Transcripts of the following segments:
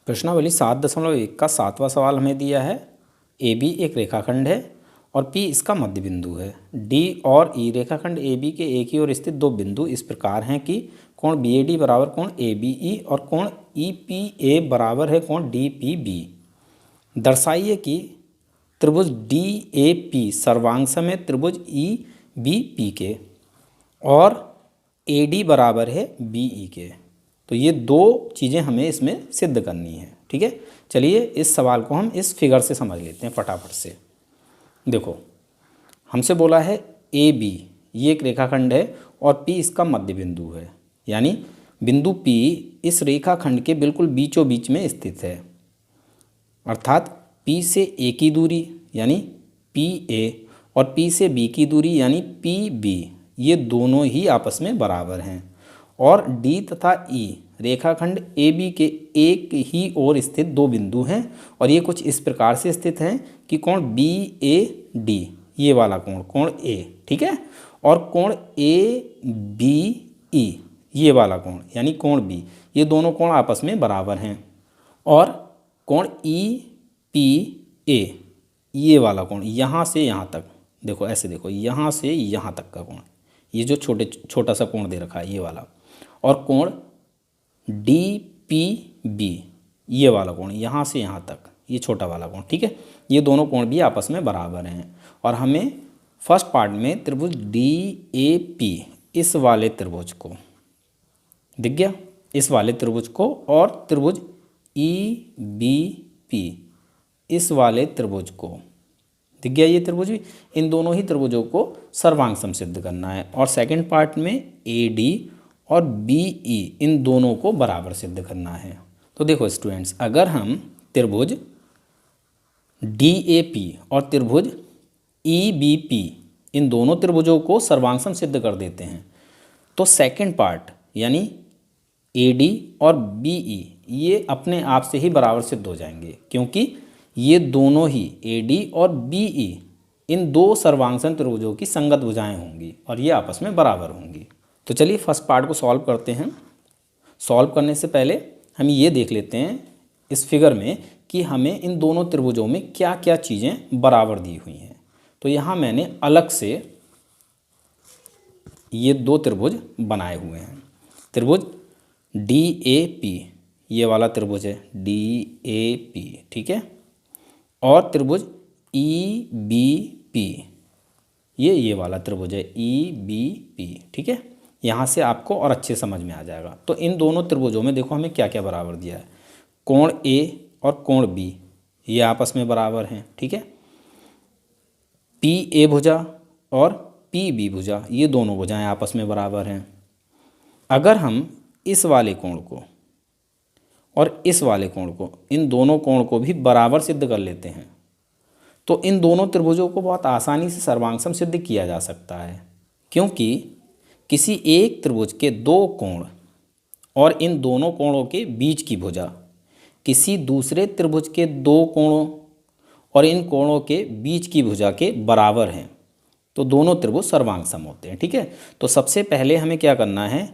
प्रश्नावली 7.1 का 7वां सवाल हमें दिया है। ए बी एक रेखाखंड है और पी इसका मध्य बिंदु है। डी और ई रेखाखंड ए बी के एक ही ओर स्थित दो बिंदु इस प्रकार हैं कि कोण बी ए डी बराबर कोण ए बी ई और कोण ई पी ए बराबर है कोण डी पी बी। दर्शाइए कि त्रिभुज डी ए पी सर्वांगसम है त्रिभुज ई बी पी के और ए डी बराबर है बी ई के। तो ये दो चीज़ें हमें इसमें सिद्ध करनी है। ठीक है, चलिए इस सवाल को हम इस फिगर से समझ लेते हैं फटाफट से। देखो, हमसे बोला है ए बी ये एक रेखाखंड है और पी इसका मध्य बिंदु है, यानी बिंदु पी इस रेखाखंड के बिल्कुल बीचों बीच में स्थित है। अर्थात पी से ए की दूरी यानी पी ए और पी से बी की दूरी यानी पी बी, ये दोनों ही आपस में बराबर हैं। और डी तथा ई रेखाखंड ए बी के एक ही ओर स्थित दो बिंदु हैं और ये कुछ इस प्रकार से स्थित हैं कि कोण बी ए डी ये वाला कोण कोण ए, ठीक है, और कोण ए बी ई ये वाला कोण यानी कोण बी, ये दोनों कोण आपस में बराबर हैं। और कोण ई पी ए ये वाला कोण यहाँ से यहाँ तक, देखो ऐसे देखो, यहाँ से यहाँ तक का कोण, ये जो छोटा सा कोण दे रखा है ये वाला, और कोण डी पी बी ये वाला कोण यहाँ से यहाँ तक ये छोटा वाला कोण, ठीक है, ये दोनों कोण भी आपस में बराबर हैं। और हमें फर्स्ट पार्ट में त्रिभुज डी ए पी इस वाले त्रिभुज को दिख गया, इस वाले त्रिभुज को, और त्रिभुज ई बी पी इस वाले त्रिभुज को दिख गया, ये त्रिभुज भी, इन दोनों ही त्रिभुजों को सर्वांग सिद्ध करना है। और सेकंड पार्ट में ए डी और बी ई इन दोनों को बराबर सिद्ध करना है। तो देखो स्टूडेंट्स, अगर हम त्रिभुज डी ए पी और त्रिभुज ई बी पी इन दोनों त्रिभुजों को सर्वांग सिद्ध कर देते हैं तो सेकंड पार्ट यानी ए डी और बी ई ये अपने आप से ही बराबर सिद्ध हो जाएंगे, क्योंकि ये दोनों ही ए डी और बी ई इन दो सर्वांगसम त्रिभुजों की संगत भुजाएं होंगी और ये आपस में बराबर होंगी। तो चलिए फर्स्ट पार्ट को सॉल्व करते हैं। सॉल्व करने से पहले हम ये देख लेते हैं इस फिगर में कि हमें इन दोनों त्रिभुजों में क्या क्या चीज़ें बराबर दी हुई हैं। तो यहाँ मैंने अलग से ये दो त्रिभुज बनाए हुए हैं। त्रिभुज डी ए पी ये वाला त्रिभुज है डी ए पी, ठीक है, और त्रिभुज ई बी पी ये वाला त्रिभुज है ई बी पी, ठीक है। यहाँ से आपको और अच्छे समझ में आ जाएगा। तो इन दोनों त्रिभुजों में देखो हमें क्या क्या बराबर दिया है। कोण ए और कोण बी ये आपस में बराबर हैं, ठीक है। पी ए भुजा और पी बी भुजा ये दोनों भुजाएं आपस में बराबर हैं। अगर हम इस वाले कोण को और इस वाले कोण को, इन दोनों कोण को भी बराबर सिद्ध कर लेते हैं तो इन दोनों त्रिभुजों को बहुत आसानी से सर्वांगसम सिद्ध किया जा सकता है, क्योंकि किसी एक त्रिभुज के दो कोण और इन दोनों कोणों के बीच की भुजा किसी दूसरे त्रिभुज के दो कोणों और इन कोणों के बीच की भुजा के बराबर हैं, तो दोनों त्रिभुज सर्वांगसम होते हैं, ठीक है। तो सबसे पहले हमें क्या करना है,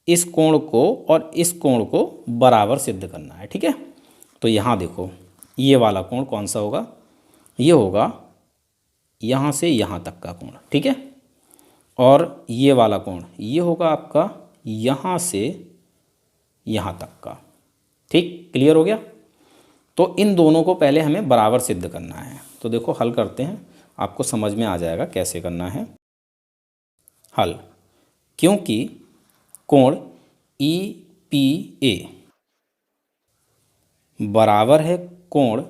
इस कोण को और इस कोण को बराबर सिद्ध करना है, ठीक है। तो यहाँ देखो ये वाला कोण कौन सा होगा, ये होगा यहाँ से यहाँ तक का कोण, ठीक है, और ये वाला कोण ये होगा आपका यहाँ से यहाँ तक का, ठीक, क्लियर हो गया। तो इन दोनों को पहले हमें बराबर सिद्ध करना है। तो देखो हल करते हैं, आपको समझ में आ जाएगा कैसे करना है हल। क्योंकि कोण ई पी ए बराबर है कोण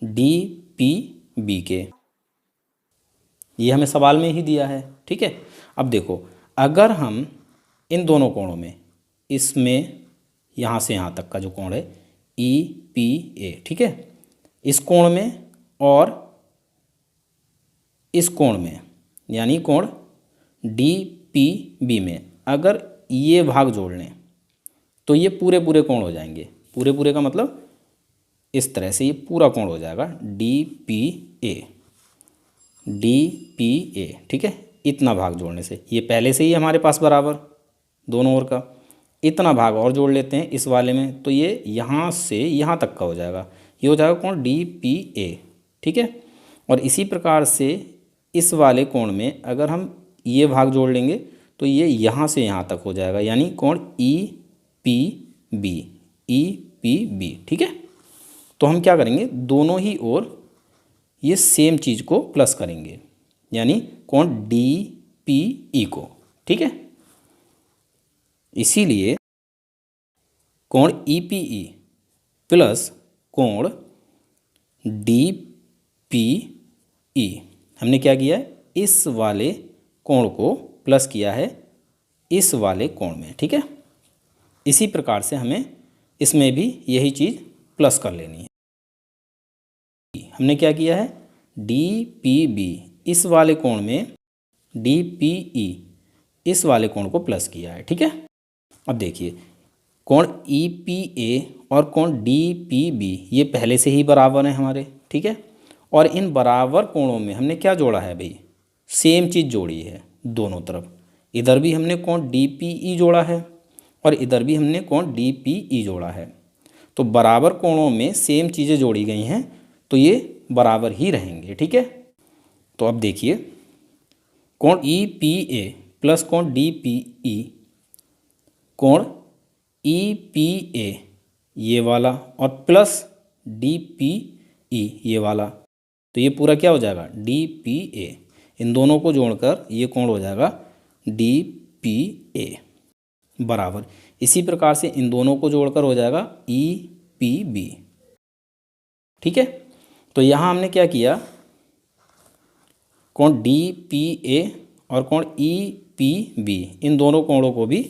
डी पी बी के, ये हमें सवाल में ही दिया है, ठीक है। अब देखो अगर हम इन दोनों कोणों में, इसमें यहाँ से यहाँ तक का जो कोण है ई पी ए, ठीक है, इस कोण में और इस कोण में यानी कोण डी पी बी में अगर ये भाग जोड़ लें तो ये पूरे पूरे कोण हो जाएंगे। पूरे पूरे का मतलब इस तरह से ये पूरा कोण हो जाएगा D P A, D P A, ठीक है। इतना भाग जोड़ने से ये पहले से ही हमारे पास बराबर दोनों ओर का, इतना भाग और जोड़ लेते हैं इस वाले में, तो ये यहाँ से यहाँ तक का हो जाएगा। ये हो जाएगा कोण DPA, ठीक है। और इसी प्रकार से इस वाले कोण में अगर हम ये भाग जोड़ लेंगे तो ये यहाँ से यहाँ तक हो जाएगा, यानी कोण EPB, EPB, ठीक है। तो हम क्या करेंगे, दोनों ही ओर ये सेम चीज़ को प्लस करेंगे, यानी कोण DPE को, ठीक है। इसीलिए कोण EPE प्लस कोण DPE, हमने क्या किया है, इस वाले कोण को प्लस किया है इस वाले कोण में, ठीक है। इसी प्रकार से हमें इसमें भी यही चीज़ प्लस कर लेनी है। हमने क्या किया है, DPB इस वाले कोण में DPE इस वाले कोण को प्लस किया है, ठीक है। अब देखिए कोण EPA और कोण DPB ये पहले से ही बराबर हैं हमारे, ठीक है। और इन बराबर कोणों में हमने क्या जोड़ा है भाई, सेम चीज़ जोड़ी है दोनों तरफ। इधर भी हमने कोण DPE जोड़ा है और इधर भी हमने कोण DPE जोड़ा है। तो बराबर कोणों में सेम चीज़ें जोड़ी गई हैं तो ये बराबर ही रहेंगे, ठीक है। तो अब देखिए कोण EPA प्लस कोण DPE, कोण EPA ये वाला और प्लस DPE ये वाला, तो ये पूरा क्या हो जाएगा, DPA। इन दोनों को जोड़कर ये कोण हो जाएगा DPA बराबर। इसी प्रकार से इन दोनों को जोड़कर हो जाएगा EPB, ठीक है। तो यहाँ हमने क्या किया, कोण DPA और कोण EPB इन दोनों कोणों को भी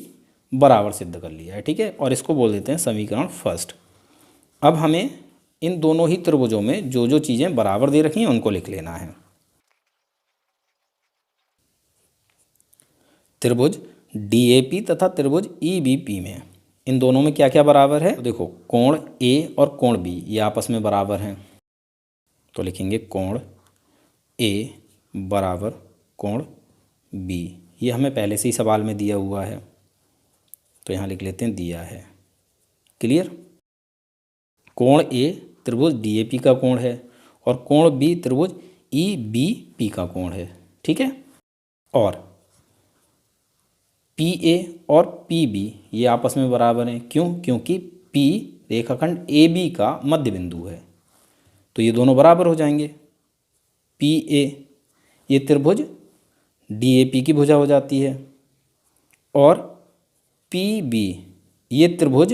बराबर सिद्ध कर लिया है, ठीक है। और इसको बोल देते हैं समीकरण फर्स्ट। अब हमें इन दोनों ही त्रिभुजों में जो जो चीज़ें बराबर दे रखी हैं उनको लिख लेना है। त्रिभुज DAP तथा त्रिभुज EBP में इन दोनों में क्या क्या बराबर है, तो देखो कोण A और कोण B ये आपस में बराबर हैं, तो लिखेंगे कोण A बराबर कोण B। ये हमें पहले से ही सवाल में दिया हुआ है, तो यहाँ लिख लेते हैं दिया है, क्लियर। कोण A त्रिभुज DAP का कोण है और कोण B त्रिभुज EBP का कोण है, ठीक है। और PA और PB ये आपस में बराबर हैं, क्यों, क्योंकि P रेखाखंड AB का मध्य बिंदु है, तो ये दोनों बराबर हो जाएंगे। PA ये त्रिभुज DAP की भुजा हो जाती है और PB ये त्रिभुज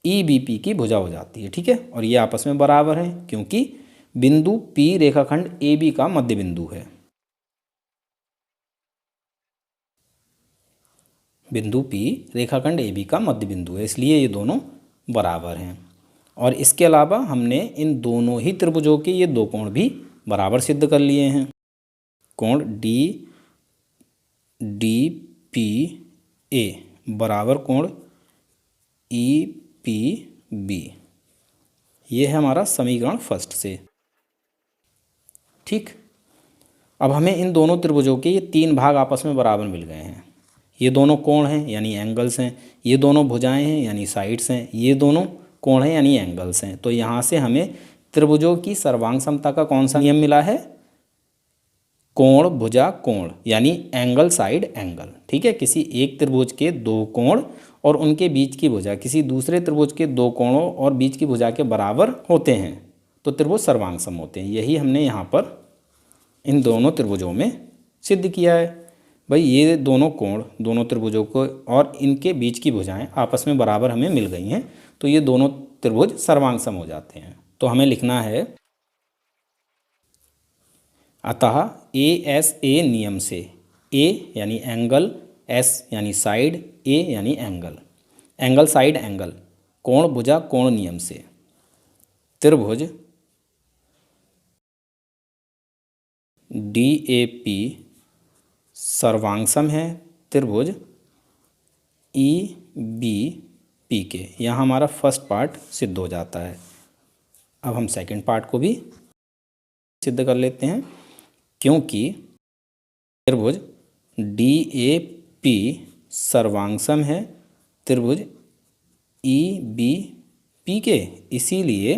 EBP की भुजा हो जाती है, ठीक है। और ये आपस में बराबर हैं क्योंकि बिंदु P रेखाखंड AB का मध्य बिंदु है। बिंदु P रेखाखंड AB का मध्य बिंदु है, इसलिए ये दोनों बराबर हैं। और इसके अलावा हमने इन दोनों ही त्रिभुजों के ये दो कोण भी बराबर सिद्ध कर लिए हैं। कोण DPA बराबर कोण EPB, ये है हमारा समीकरण फर्स्ट से, ठीक। अब हमें इन दोनों त्रिभुजों के ये तीन भाग आपस में बराबर मिल गए हैं। ये दोनों कोण हैं यानी एंगल्स हैं, ये दोनों भुजाएं हैं यानी साइड्स हैं, ये दोनों कोण हैं यानी एंगल्स हैं। तो यहाँ से हमें त्रिभुजों की सर्वांग समता का कौन सा नियम मिला है, कोण भुजा कोण यानी एंगल साइड एंगल, ठीक है। किसी एक त्रिभुज के दो कोण और उनके बीच की भुजा किसी दूसरे त्रिभुज के दो कोणों और बीच की भुजा के बराबर होते हैं तो त्रिभुज सर्वांग सम होते हैं। यही हमने यहाँ पर इन दोनों त्रिभुजों में सिद्ध किया है। भाई ये दोनों कोण दोनों त्रिभुजों को और इनके बीच की भुजाएं आपस में बराबर हमें मिल गई हैं, तो ये दोनों त्रिभुज सर्वांग सम हो जाते हैं। तो हमें लिखना है, अतः ASA नियम से, A यानी एंगल, S यानी साइड, A यानी एंगल, एंगल साइड एंगल, कोण भुजा कोण नियम से त्रिभुज DAP सर्वांग सम है त्रिभुज EBP के। यहाँ हमारा फर्स्ट पार्ट सिद्ध हो जाता है। अब हम सेकंड पार्ट को भी सिद्ध कर लेते हैं, क्योंकि त्रिभुज DAP सर्वांग सम है त्रिभुज ई बी पी के, इसीलिए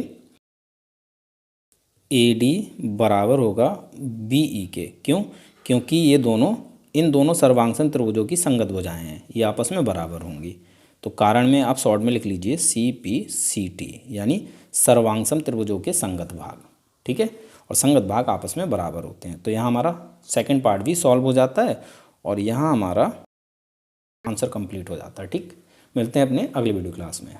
ए डी बराबर होगा बी ई के। क्यों? क्योंकि इन दोनों सर्वांगसम त्रिभुजों की संगत भुजाएं हैं, ये आपस में बराबर होंगी। तो कारण में आप शॉर्ट में लिख लीजिए सी पी सी टी, यानी सर्वांगसम त्रिभुजों के संगत भाग। ठीक है, और संगत भाग आपस में बराबर होते हैं। तो यहाँ हमारा सेकंड पार्ट भी सॉल्व हो जाता है और यहाँ हमारा आंसर कंप्लीट हो जाता है। ठीक, मिलते हैं अपने अगले वीडियो क्लास में।